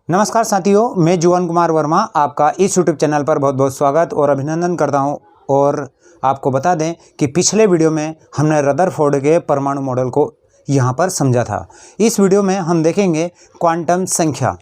नमस्कार साथियों, मैं जुवन कुमार वर्मा आपका इस यूट्यूब चैनल पर बहुत बहुत स्वागत और अभिनंदन करता हूं। और आपको बता दें कि पिछले वीडियो में हमने रदरफोर्ड के परमाणु मॉडल को यहां पर समझा था। इस वीडियो में हम देखेंगे क्वांटम संख्या,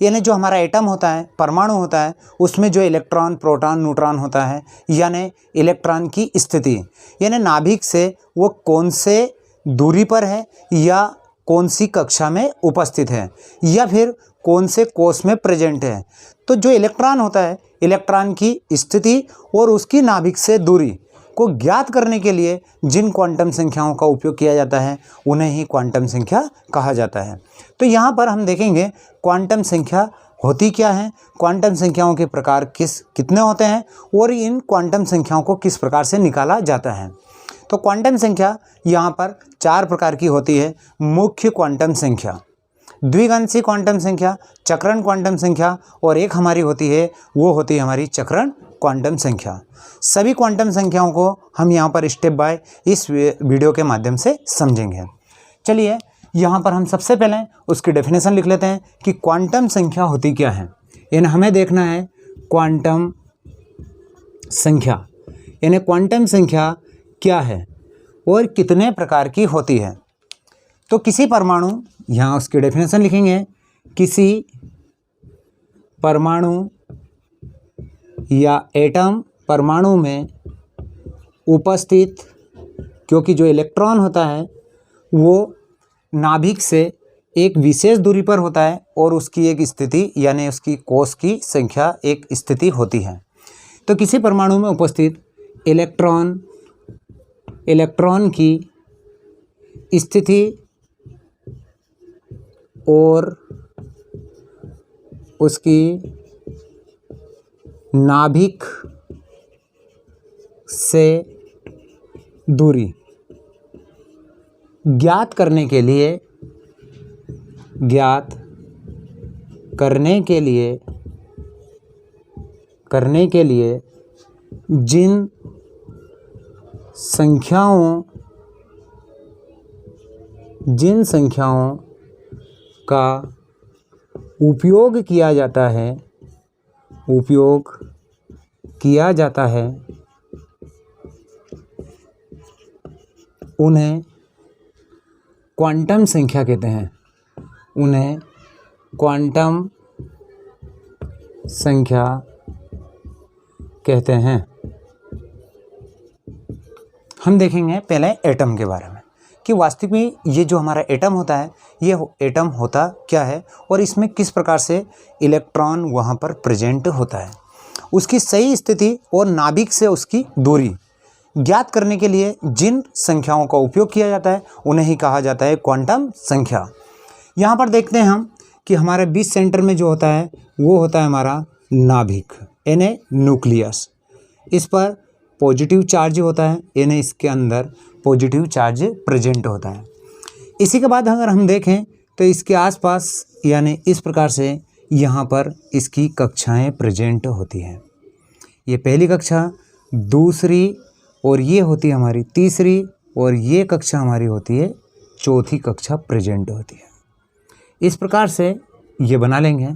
यानी जो हमारा एटम होता है, परमाणु होता है, उसमें जो इलेक्ट्रॉन, प्रोटॉन, न्यूट्रॉन होता है, यानी इलेक्ट्रॉन की स्थिति, यानी नाभिक से वो कौन से दूरी पर है या कौन सी कक्षा में उपस्थित है या फिर कौन से कोष में प्रेजेंट है। तो जो इलेक्ट्रॉन होता है, इलेक्ट्रॉन की स्थिति और उसकी नाभिक से दूरी को ज्ञात करने के लिए जिन क्वांटम संख्याओं का उपयोग किया जाता है उन्हें ही क्वांटम संख्या कहा जाता है। तो यहाँ पर हम देखेंगे क्वांटम संख्या होती क्या है, क्वांटम संख्याओं के प्रकार कितने होते हैं और इन क्वांटम संख्याओं को किस प्रकार से निकाला जाता है। तो क्वांटम संख्या यहाँ पर 4 प्रकार की होती है। मुख्य क्वांटम संख्या, द्विगांशी क्वांटम संख्या, चक्रण क्वांटम संख्या और एक हमारी होती है, वो होती है हमारी चक्रण क्वांटम संख्या। सभी क्वांटम संख्याओं को हम यहाँ पर स्टेप बाय इस वीडियो के माध्यम से समझेंगे। चलिए यहाँ पर हम सबसे पहले उसकी डेफिनेशन लिख लेते हैं कि क्वांटम संख्या होती क्या है। यानी हमें देखना है क्वांटम संख्या, यानी क्वांटम संख्या क्या है और कितने प्रकार की होती है। तो किसी परमाणु, यहाँ उसकी डेफिनेशन लिखेंगे, किसी परमाणु या एटम परमाणु में उपस्थित, क्योंकि जो इलेक्ट्रॉन होता है वो नाभिक से एक विशेष दूरी पर होता है और उसकी एक स्थिति यानी उसकी कोष की संख्या एक स्थिति होती है। तो किसी परमाणु में उपस्थित इलेक्ट्रॉन की स्थिति और उसकी नाभिक से दूरी ज्ञात करने के लिए जिन संख्याओं का उपयोग किया जाता है उन्हें क्वांटम संख्या कहते हैं। उन्हें क्वांटम संख्या कहते हैं। हम देखेंगे पहले एटम के बारे में कि वास्तविक में ये जो हमारा एटम होता है, ये एटम होता क्या है और इसमें किस प्रकार से इलेक्ट्रॉन वहाँ पर प्रेजेंट होता है। उसकी सही स्थिति और नाभिक से उसकी दूरी ज्ञात करने के लिए जिन संख्याओं का उपयोग किया जाता है उन्हें ही कहा जाता है क्वांटम संख्या। यहाँ पर देखते हैं हम कि हमारे बीच सेंटर में जो होता है वो होता है हमारा नाभिक, यानी न्यूक्लियस। इस पर पॉजिटिव चार्ज होता है, यानी इसके अंदर पॉजिटिव चार्ज प्रेजेंट होता है। इसी के बाद अगर हम देखें तो इसके आसपास यानी इस प्रकार से यहाँ पर इसकी कक्षाएं प्रेजेंट होती हैं। ये पहली कक्षा, दूसरी, और ये होती है हमारी तीसरी, और ये कक्षा हमारी होती है चौथी कक्षा प्रेजेंट होती है। इस प्रकार से ये बना लेंगे।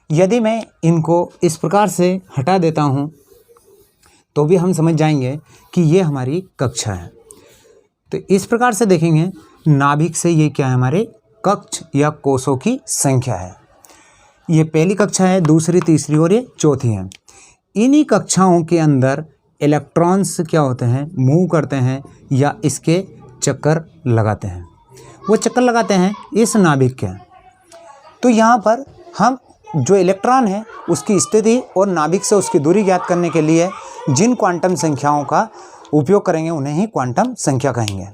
यदि मैं इनको इस प्रकार से हटा देता हूँ तो भी हम समझ जाएंगे कि ये हमारी कक्षा है। तो इस प्रकार से देखेंगे नाभिक से ये क्या है, हमारे कक्ष या कोषों की संख्या है। ये पहली कक्षा है, दूसरी, तीसरी और ये चौथी है। इन्हीं कक्षाओं के अंदर इलेक्ट्रॉन्स क्या होते हैं, मूव करते हैं या इसके चक्कर लगाते हैं। वो चक्कर लगाते हैं इस नाभिक के। तो यहाँ पर हम जो इलेक्ट्रॉन है उसकी स्थिति और नाभिक से उसकी दूरी ज्ञात करने के लिए जिन क्वांटम संख्याओं का उपयोग करेंगे उन्हें ही क्वांटम संख्या कहेंगे।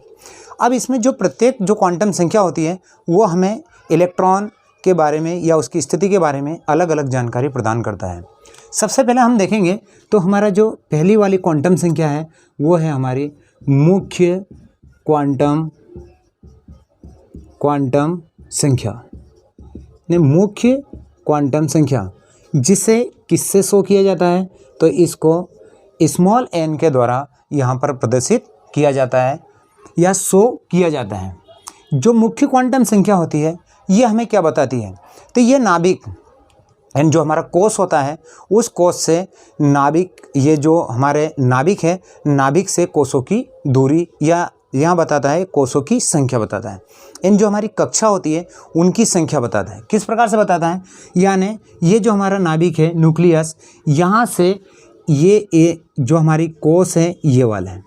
अब इसमें जो प्रत्येक जो क्वांटम संख्या होती है वो हमें इलेक्ट्रॉन के बारे में या उसकी स्थिति के बारे में अलग अलग जानकारी प्रदान करता है। सबसे पहले हम देखेंगे तो हमारा जो पहली वाली क्वांटम संख्या है वो है हमारी मुख्य क्वांटम संख्या। मुख्य क्वांटम संख्या जिसे किससे शो किया जाता है, तो इसको स्मॉल n के द्वारा यहाँ पर प्रदर्शित किया जाता है या शो किया जाता है। जो मुख्य क्वांटम संख्या होती है ये हमें क्या बताती है, तो ये नाभिक एंड जो हमारा कोश होता है उस कोश से नाभिक, ये जो हमारे नाभिक है, नाभिक से कोशों की दूरी या यहाँ बताता है कोशों की संख्या बताता है। एंड जो हमारी कक्षा होती है उनकी संख्या बताता है। किस प्रकार से बताता है, यानी ये जो हमारा नाभिक है न्यूक्लियस, यहाँ से ये जो हमारी कोश है ये वाला है,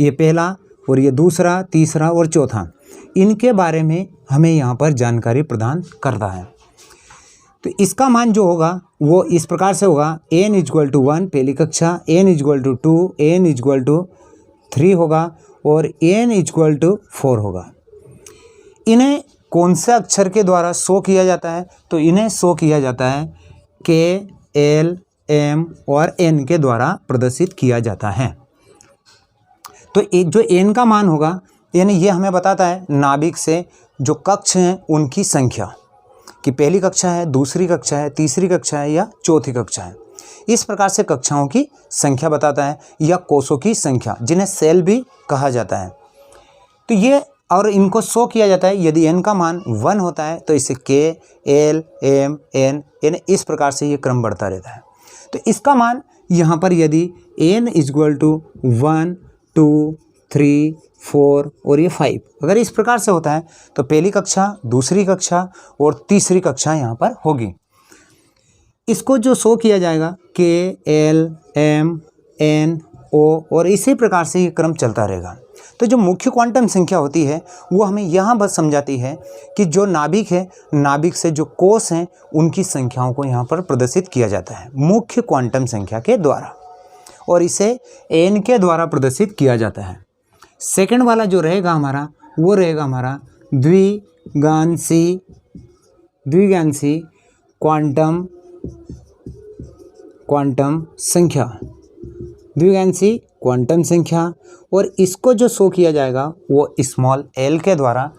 ये पहला और ये दूसरा, तीसरा और चौथा, इनके बारे में हमें यहाँ पर जानकारी प्रदान करता है। तो इसका मान जो होगा वो इस प्रकार से होगा, n = 1 पहली कक्षा, n = 2, n = 3 होगा और n = 4 होगा। इन्हें कौन से अक्षर के द्वारा शो किया जाता है, तो इन्हें शो किया जाता है K, L, M और N के द्वारा प्रदर्शित किया जाता है। तो एक जो n का मान होगा, यानी ये हमें बताता है नाभिक से जो कक्ष हैं उनकी संख्या, कि पहली कक्षा है, दूसरी कक्षा है, तीसरी कक्षा है या चौथी कक्षा है। इस प्रकार से कक्षाओं की संख्या बताता है, या कोशों की संख्या, जिन्हें सेल भी कहा जाता है। तो ये, और इनको शो किया जाता है, यदि n का मान 1 होता है तो इसे K, L, M, N, यानी इस प्रकार से ये क्रम बढ़ता रहता है। तो इसका मान यहाँ पर यदि n = 1, 2, 3, 4 और ये 5 अगर इस प्रकार से होता है तो पहली कक्षा, दूसरी कक्षा और तीसरी कक्षा यहाँ पर होगी। इसको जो शो किया जाएगा K, L, M, N, O और इसी प्रकार से ये क्रम चलता रहेगा। तो जो मुख्य क्वांटम संख्या होती है वो हमें यहाँ बस समझाती है कि जो नाभिक है, नाभिक से जो कोश हैं उनकी संख्याओं को यहाँ पर प्रदर्शित किया जाता है मुख्य क्वांटम संख्या के द्वारा, और इसे n के द्वारा प्रदर्शित किया जाता है। सेकंड वाला जो रहेगा हमारा, वो रहेगा हमारा द्विगांशी क्वांटम संख्या, द्विगांशी क्वांटम संख्या, और इसको जो शो किया जाएगा वो स्मॉल l के द्वारा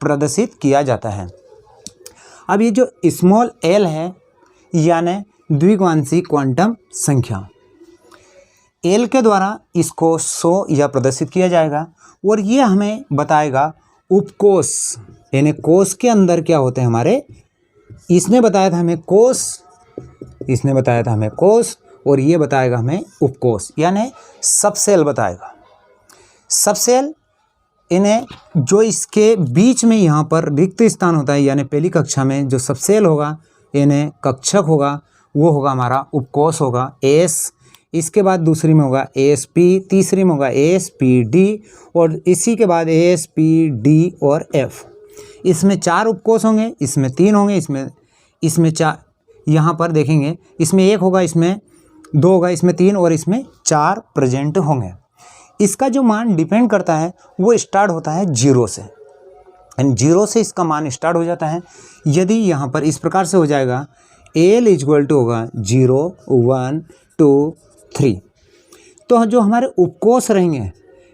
प्रदर्शित किया जाता है। अब ये जो स्मॉल l है, यानी द्विगांशी क्वांटम संख्या, l के द्वारा इसको शो या प्रदर्शित किया जाएगा, और ये हमें बताएगा उपकोश, यानी कोश के अंदर क्या होते हैं हमारे, इसने बताया था हमें कोश, और ये बताएगा हमें उपकोश, यानी सबसेल बताएगा। सबसेल, इन्हें जो इसके बीच में यहाँ पर रिक्त स्थान होता है, यानी पहली कक्षा में जो सबसेल होगा, इन्हें कक्षक होगा, वो होगा हमारा उपकोश होगा S, इसके बाद दूसरी में होगा ASP, तीसरी में होगा ASPD और इसी के बाद ASPD और F। इसमें 4 उपकोश होंगे, इसमें 3 होंगे, इसमें 4, यहाँ पर देखेंगे इसमें 1 होगा, इसमें 2 होगा, इसमें 3 और इसमें 4 प्रेजेंट होंगे। इसका जो मान डिपेंड करता है वो स्टार्ट होता है 0 से, एंड 0 से इसका मान स्टार्ट हो जाता है। यदि यहाँ पर इस प्रकार से हो जाएगा, L = होगा 0, 1, 2, 3, तो जो हमारे उपकोश रहेंगे,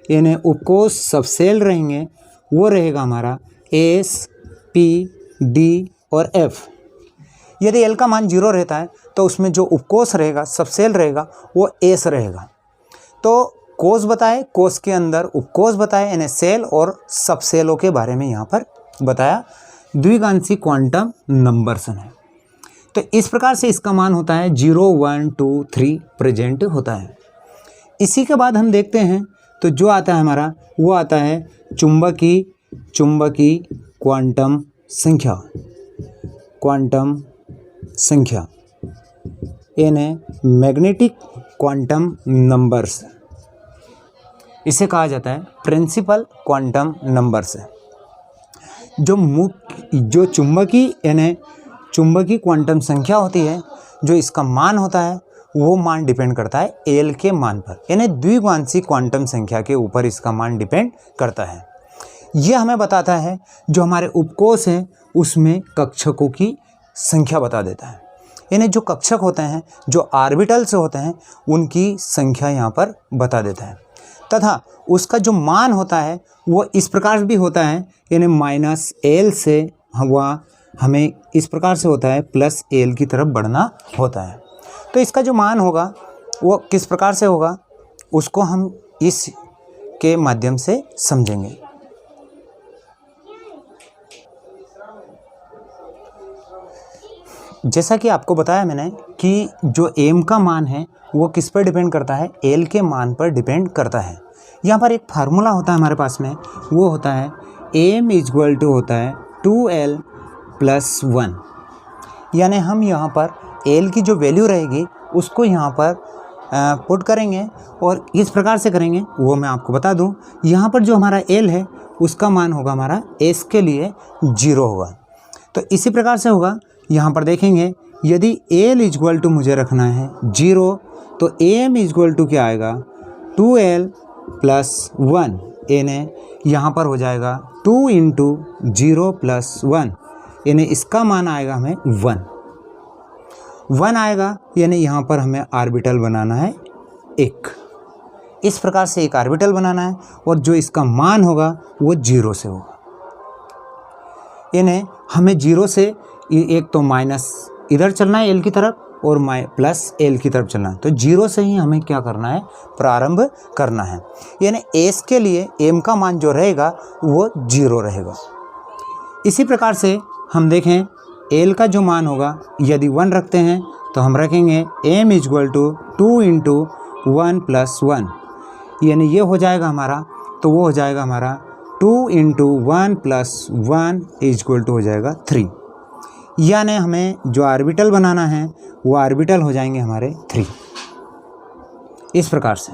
यानी उपकोश सबसेल रहेंगे, वो रहेगा हमारा S, P, D और F। यदि L का मान 0 रहता है तो उसमें जो उपकोश रहेगा, सबसेल रहेगा, वो S रहेगा। तो कोश बताए, कोश के अंदर उपकोश बताए, यानी सेल और सबसेलों के बारे में यहाँ पर बताया। द्विगांशी क्वांटम नंबर्स है। तो इस प्रकार से इसका मान होता है 0, 1, 2, 3 प्रेजेंट होता है। इसी के बाद हम देखते हैं तो जो आता है हमारा, वो आता है चुंबकी क्वांटम संख्या, यानी मैग्नेटिक क्वांटम नंबर्स, इसे कहा जाता है प्रिंसिपल क्वांटम नंबर्स। जो चुंबकी क्वांटम संख्या होती है, जो इसका मान होता है वो मान डिपेंड करता है L के मान पर, यानी द्विगांशी क्वांटम संख्या के ऊपर इसका मान डिपेंड करता है। यह हमें बताता है जो हमारे उपकोश हैं उसमें कक्षकों की संख्या बता देता है, यानी जो कक्षक होते हैं, जो ऑर्बिटल्स होते हैं, उनकी संख्या यहाँ पर बता देता है। तथा उसका जो मान होता है वो इस प्रकार भी होता है, यानी -L से हमें इस प्रकार से होता है +L की तरफ बढ़ना होता है। तो इसका जो मान होगा वो किस प्रकार से होगा, उसको हम इस के माध्यम से समझेंगे। जैसा कि आपको बताया मैंने कि जो m का मान है वो किस पर डिपेंड करता है, l के मान पर डिपेंड करता है। यहाँ पर एक फार्मूला होता है हमारे पास में, वो होता है m इक्वल टू होता है 2l + 1। यानी हम यहाँ पर l की जो वैल्यू रहेगी उसको यहाँ पर पुट करेंगे और इस प्रकार से करेंगे, वो मैं आपको बता दूँ। यहाँ पर जो हमारा l है उसका मान होगा हमारा s के लिए 0 होगा। तो इसी प्रकार से होगा, यहाँ पर देखेंगे यदि l इक्वल टू मुझे रखना है 0 तो m इक्वल टू क्या आएगा 2l + 1, यानी यहाँ पर हो जाएगा 2 × 0 + 1, यानी इसका मान आएगा हमें 1 आएगा। यानी यहाँ पर हमें ऑर्बिटल बनाना है एक, इस प्रकार से एक ऑर्बिटल बनाना है और जो इसका मान होगा वो 0 से होगा। यानी हमें 0 से एक तो माइनस इधर चलना है l की तरफ और प्लस l की तरफ चलना है, तो 0 से ही हमें क्या करना है, प्रारंभ करना है। यानी s के लिए m का मान जो रहेगा वो 0 रहेगा। इसी प्रकार से हम देखें l का जो मान होगा, यदि 1 रखते हैं तो हम रखेंगे m इक्वल टू 2 × 1 + 1, यानी ये हो जाएगा हमारा, तो वो हो जाएगा हमारा 2 × 1 + 1 इक्वल टू हो जाएगा 3। यानी हमें जो ऑर्बिटल बनाना है वो ऑर्बिटल हो जाएंगे हमारे 3। इस प्रकार से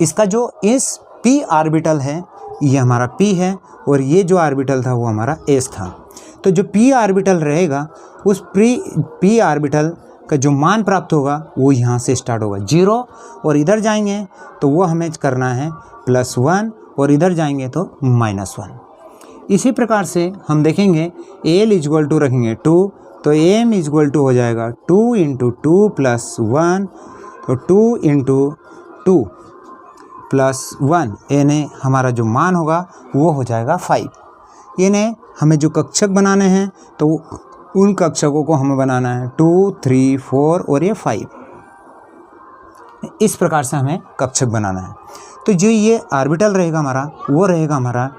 इसका जो इस p ऑर्बिटल है ये हमारा p है और ये जो ऑर्बिटल था वो हमारा s था। तो जो p ऑर्बिटल रहेगा उस p ऑर्बिटल का जो मान प्राप्त होगा वो यहाँ से स्टार्ट होगा 0 और इधर जाएंगे तो वो हमें करना है +1 और इधर जाएंगे तो -1। इसी प्रकार से हम देखेंगे l इक्वल टू रखेंगे 2 तो m इक्वल टू हो जाएगा 2 × 2 + 1, तो 2 × 2 + 1, यानी हमारा जो मान होगा वो हो जाएगा 5। यानी हमें जो कक्षक बनाने हैं तो उन कक्षकों को हमें बनाना है 2, 3, 4 और ये 5। इस प्रकार से हमें कक्षक बनाना है। तो जो ये ऑर्बिटल रहेगा हमारा वो रहेगा हमारा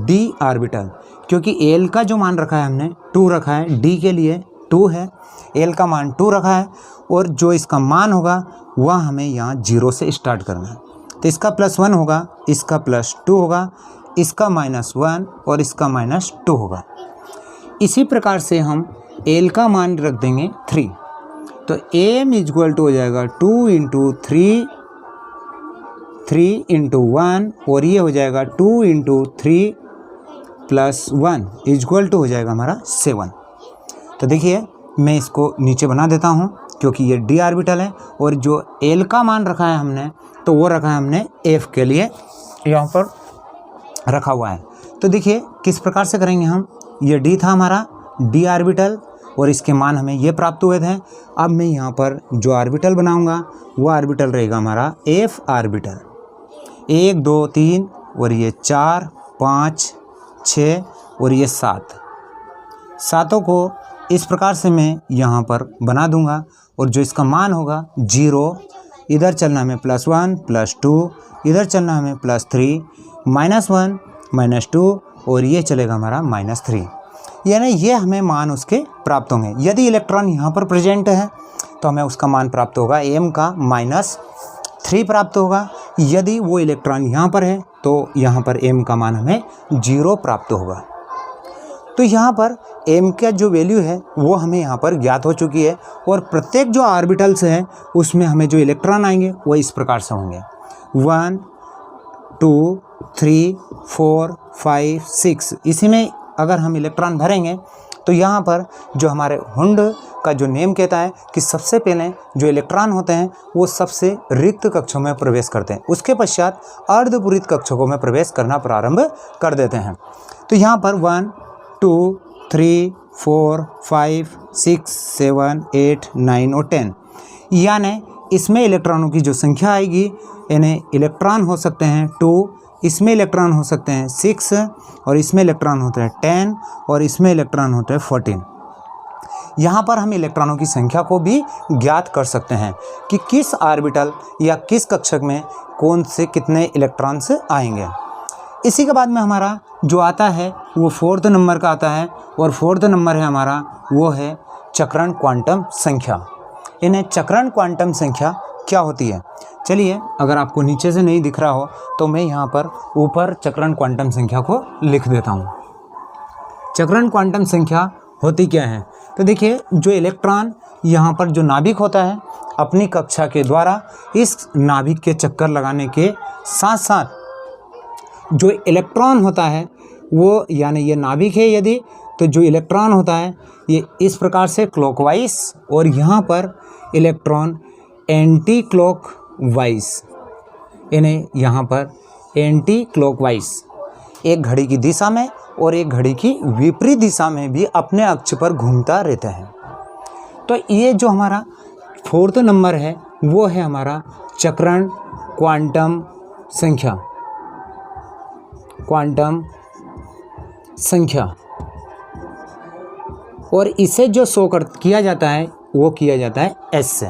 d ऑर्बिटल, क्योंकि l का जो मान रखा है हमने 2 रखा है, d के लिए 2 है, l का मान 2 रखा है और जो इसका मान होगा वह हमें यहाँ 0 से स्टार्ट करना है। तो इसका +1 होगा, इसका +2 होगा, इसका -1 और इसका -2 होगा। इसी प्रकार से हम l का मान रख देंगे 3, तो m इक्वल टू हो जाएगा 2 × 3 × 1 और ये हो जाएगा 2 × 3 + 1 इक्वल टू हो जाएगा हमारा 7। तो देखिए मैं इसको नीचे बना देता हूँ क्योंकि ये d ऑर्बिटल है और जो l का मान रखा है हमने तो वो रखा है हमने f के लिए यहाँ पर रखा हुआ है। तो देखिए किस प्रकार से करेंगे हम, ये d था हमारा d ऑर्बिटल और इसके मान हमें ये प्राप्त हुए थे। अब मैं यहाँ पर जो ऑर्बिटल बनाऊँगा वो ऑर्बिटल रहेगा हमारा f ऑर्बिटल, 1, 2, 3 और ये 4, 5, 6 और ये 7, सातों को इस प्रकार से मैं यहाँ पर बना दूंगा और जो इसका मान होगा 0, इधर चलना हमें +1 +2, इधर चलना हमें +3 -1 -2 और ये चलेगा हमारा -3। यानी ये हमें मान उसके प्राप्त होंगे। यदि इलेक्ट्रॉन यहाँ पर प्रेजेंट है तो हमें उसका मान प्राप्त होगा m का -3 प्राप्त होगा। यदि वो इलेक्ट्रॉन यहाँ पर है तो यहाँ पर m का मान हमें 0 प्राप्त होगा। तो यहाँ पर m का जो वैल्यू है वो हमें यहाँ पर ज्ञात हो चुकी है और प्रत्येक जो ऑर्बिटल्स हैं उसमें हमें जो इलेक्ट्रॉन आएंगे वो इस प्रकार से होंगे 1, 2, 3, 4, 5, 6। इसी में अगर हम इलेक्ट्रॉन भरेंगे तो यहाँ पर जो हमारे हुंड का जो नेम कहता है कि सबसे पहले जो इलेक्ट्रॉन होते हैं वो सबसे रिक्त कक्षों में प्रवेश करते हैं, उसके पश्चात अर्धपूरित कक्षकों में प्रवेश करना प्रारंभ कर देते हैं। तो यहाँ पर 1, 2, 3, 4, 5, 6, 7, 8, 9 और 10, यानी इसमें इलेक्ट्रॉनों की जो संख्या आएगी यानी इलेक्ट्रॉन हो सकते हैं 2, इसमें इलेक्ट्रॉन हो सकते हैं 6 और इसमें इलेक्ट्रॉन होते हैं 10 और इसमें इलेक्ट्रॉन होते हैं 14। यहाँ पर हम इलेक्ट्रॉनों की संख्या को भी ज्ञात कर सकते हैं कि किस ऑर्बिटल या किस कक्षक में कौन से कितने इलेक्ट्रॉन्स आएंगे। इसी के बाद में हमारा जो आता है वो 4th नंबर का आता है, और 4th नंबर है हमारा वो है चक्रण क्वांटम संख्या। इन्हें चक्रण क्वांटम संख्या क्या होती है, चलिए अगर आपको नीचे से नहीं दिख रहा हो तो मैं यहाँ पर ऊपर चक्रण क्वांटम संख्या को लिख देता हूँ। चक्रण क्वांटम संख्या होती क्या है, तो देखिए जो इलेक्ट्रॉन यहाँ पर जो नाभिक होता है अपनी कक्षा के द्वारा इस नाभिक के चक्कर लगाने के साथ साथ जो इलेक्ट्रॉन होता है वो, यानी ये नाभिक है यदि, तो जो इलेक्ट्रॉन होता है ये इस प्रकार से क्लॉकवाइज, और यहाँ पर इलेक्ट्रॉन एंटी क्लॉकवाइज, इन्हें यहाँ पर एंटी क्लॉकवाइज एक घड़ी की दिशा में और एक घड़ी की विपरीत दिशा में भी अपने अक्ष पर घूमता रहता है। तो ये जो हमारा 4th नंबर है वो है हमारा चक्रण क्वांटम संख्या, क्वांटम संख्या, और इसे जो शो किया जाता है वो किया जाता है एस से।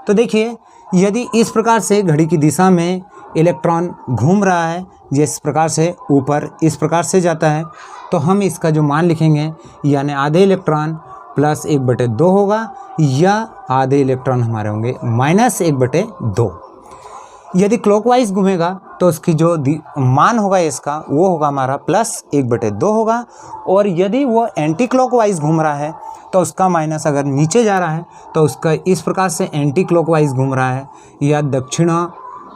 तो देखिए यदि इस प्रकार से घड़ी की दिशा में इलेक्ट्रॉन घूम रहा है, जिस प्रकार से ऊपर इस प्रकार से जाता है, तो हम इसका जो मान लिखेंगे यानी आधे इलेक्ट्रॉन प्लस 1/2 होगा, या आधे इलेक्ट्रॉन हमारे होंगे -1/2। यदि क्लॉकवाइज घूमेगा तो उसकी जो मान होगा इसका वो होगा हमारा +1/2 होगा, और यदि वो एंटी क्लॉकवाइज घूम रहा है तो उसका माइनस अगर नीचे जा रहा है तो उसका इस प्रकार से एंटी क्लॉकवाइज घूम रहा है, या दक्षिण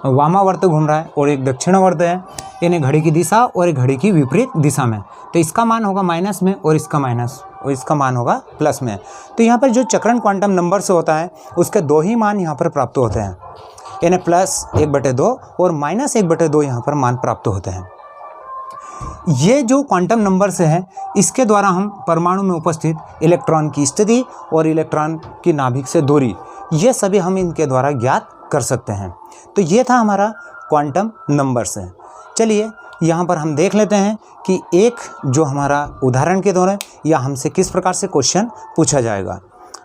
वामावर्त घूम रहा है और एक दक्षिणावर्त है, यानी घड़ी की दिशा और एक घड़ी की विपरीत दिशा में, तो इसका मान होगा माइनस में और इसका माइनस, और इसका मान होगा प्लस में। तो यहाँ पर जो चक्रण क्वांटम नंबर से होता है उसके 2 ही मान यहाँ पर प्राप्त होते हैं, यानी +1/2 और -1/2 यहाँ पर मान प्राप्त होते हैं। ये जो क्वांटम नंबर से है इसके द्वारा हम परमाणु में उपस्थित इलेक्ट्रॉन की स्थिति और इलेक्ट्रॉन की नाभिक से दूरी, ये सभी हम इनके द्वारा ज्ञात कर सकते हैं। तो ये था हमारा क्वांटम नंबर से। चलिए यहाँ पर हम देख लेते हैं कि एक जो हमारा उदाहरण के द्वारा या हमसे किस प्रकार से क्वेश्चन पूछा जाएगा।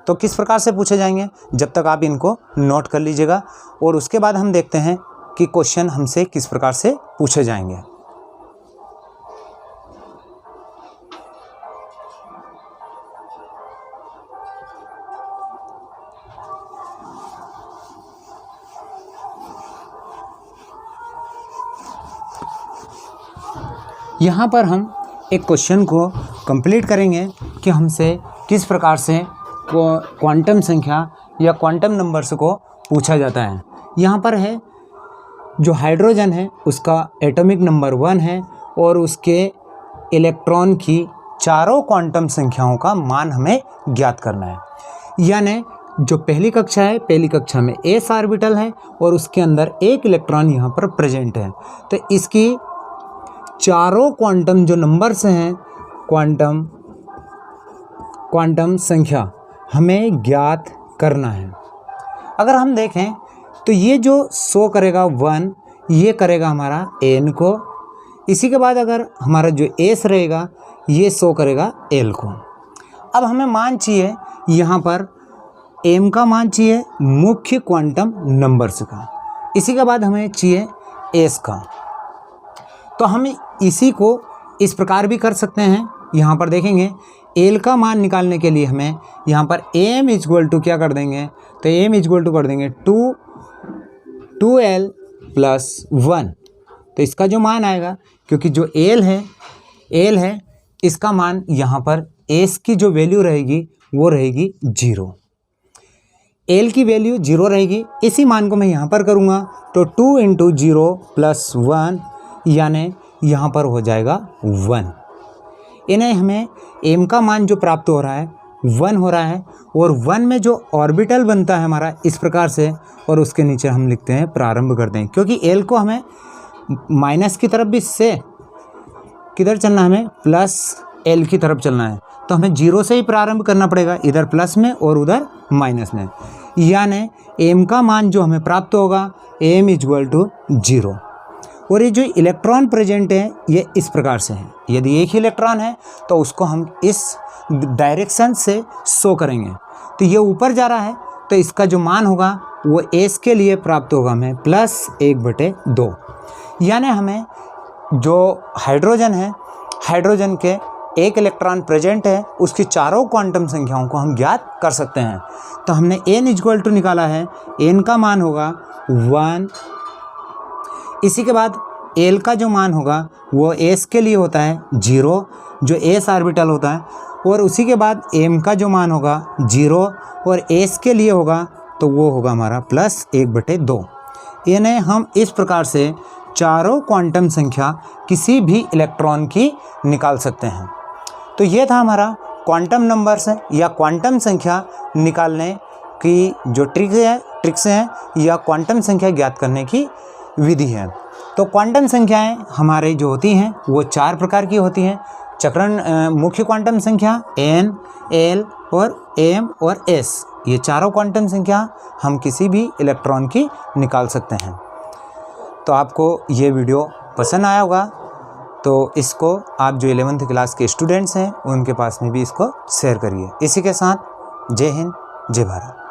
तो किस प्रकार से पूछे जाएंगे, जब तक आप इनको नोट कर लीजिएगा, और उसके बाद हम देखते हैं कि क्वेश्चन हमसे किस प्रकार से पूछे जाएंगे। यहाँ पर हम एक क्वेश्चन को कंप्लीट करेंगे कि हमसे किस प्रकार से क्वांटम संख्या या क्वांटम नंबर्स को पूछा जाता है। यहाँ पर है जो हाइड्रोजन है उसका एटॉमिक नंबर 1 है, और उसके इलेक्ट्रॉन की चारों क्वांटम संख्याओं का मान हमें ज्ञात करना है। यानी जो पहली कक्षा है, पहली कक्षा में s ऑर्बिटल है और उसके अंदर एक इलेक्ट्रॉन यहाँ पर प्रेजेंट है, तो इसकी चारों क्वांटम जो नंबर्स हैं, क्वांटम संख्या हमें ज्ञात करना है। अगर हम देखें तो ये जो शो करेगा 1, ये करेगा हमारा n को, इसी के बाद अगर हमारा जो s रहेगा ये शो करेगा l को। अब हमें मान चाहिए यहाँ पर m का मान चाहिए मुख्य क्वांटम नंबर्स का, इसी के बाद हमें चाहिए s का। तो हम इसी को इस प्रकार भी कर सकते हैं। यहाँ पर देखेंगे l का मान निकालने के लिए हमें यहाँ पर m = क्या कर देंगे, तो m = कर देंगे 2l + 1। तो इसका जो मान आएगा, क्योंकि जो l है इसका मान यहाँ पर s की जो वैल्यू रहेगी वो रहेगी 0, l की वैल्यू 0 रहेगी। इसी मान को मैं यहाँ पर करूँगा तो 2 × 0 + 1, यानी यहाँ पर हो जाएगा 1। इन्हें हमें m का मान जो प्राप्त हो रहा है 1 हो रहा है, और 1 में जो ऑर्बिटल बनता है हमारा इस प्रकार से, और उसके नीचे हम लिखते हैं प्रारंभ करते हैं, क्योंकि l को हमें माइनस की तरफ भी से किधर चलना है, हमें +l की तरफ चलना है, तो हमें 0 से ही प्रारंभ करना पड़ेगा, इधर प्लस में और उधर माइनस में। यानी m का मान जो हमें प्राप्त होगा m = 0। और ये जो इलेक्ट्रॉन प्रेजेंट है ये इस प्रकार से है। यदि एक ही इलेक्ट्रॉन है तो उसको हम इस डायरेक्शन से शो करेंगे, तो ये ऊपर जा रहा है तो इसका जो मान होगा वो s के लिए प्राप्त होगा हमें +1/2। यानी हमें जो हाइड्रोजन है, हाइड्रोजन के एक इलेक्ट्रॉन प्रेजेंट है, उसकी चारों क्वांटम संख्याओं को हम ज्ञात कर सकते हैं। तो हमने n इक्वल टू निकाला है, n का मान होगा 1। इसी के बाद l का जो मान होगा वो s के लिए होता है 0, जो s ऑर्बिटल होता है, और उसी के बाद m का जो मान होगा 0 और s के लिए होगा तो वो होगा हमारा +1/2। यानी हम इस प्रकार से चारों क्वांटम संख्या किसी भी इलेक्ट्रॉन की निकाल सकते हैं। तो ये था हमारा क्वांटम नंबर्स या क्वांटम संख्या निकालने की जो ट्रिक्स हैं या क्वांटम संख्या ज्ञात करने की विधि है। तो क्वांटम संख्याएं हमारे जो होती हैं वो 4 प्रकार की होती हैं। चक्रण मुख्य क्वांटम संख्या n, l और m और s, ये चारों क्वांटम संख्या हम किसी भी इलेक्ट्रॉन की निकाल सकते हैं। तो आपको ये वीडियो पसंद आया होगा, तो इसको आप जो 11th क्लास के स्टूडेंट्स हैं उनके पास में भी इसको शेयर करिए। इसी के साथ जय हिंद, जय भारत।